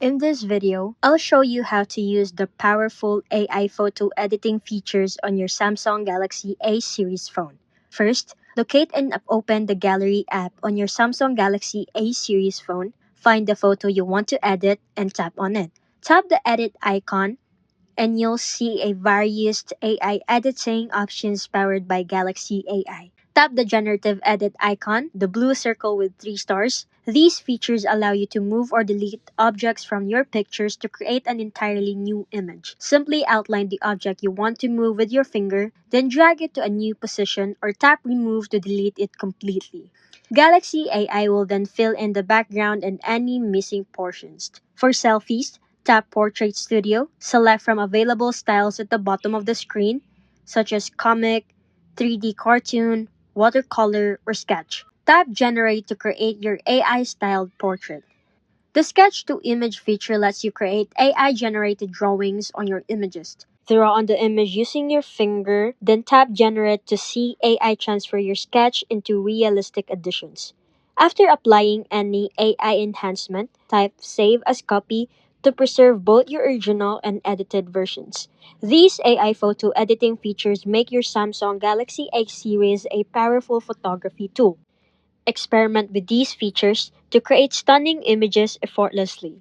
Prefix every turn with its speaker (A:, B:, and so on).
A: In this video, I'll show you how to use the powerful AI photo editing features on your Samsung Galaxy A series phone. First, locate and open the Gallery app on your Samsung Galaxy A series phone. Find the photo you want to edit and tap on it. Tap the edit icon and you'll see a various AI editing options powered by Galaxy AI. Tap the generative edit icon, the blue circle with 3 stars. These features allow you to move or delete objects from your pictures to create an entirely new image. Simply outline the object you want to move with your finger, then drag it to a new position or tap remove to delete it completely. Galaxy AI will then fill in the background and any missing portions. For selfies, tap Portrait Studio, select from available styles at the bottom of the screen, such as comic, 3D cartoon, watercolor, or sketch. Tap Generate to create your AI-styled portrait. The Sketch to Image feature lets you create AI-generated drawings on your images. Draw on the image using your finger, then tap Generate to see AI transfer your sketch into realistic additions. After applying any AI enhancement, type Save as Copy to preserve both your original and edited versions. These AI photo editing features make your Samsung Galaxy A series a powerful photography tool. Experiment with these features to create stunning images effortlessly.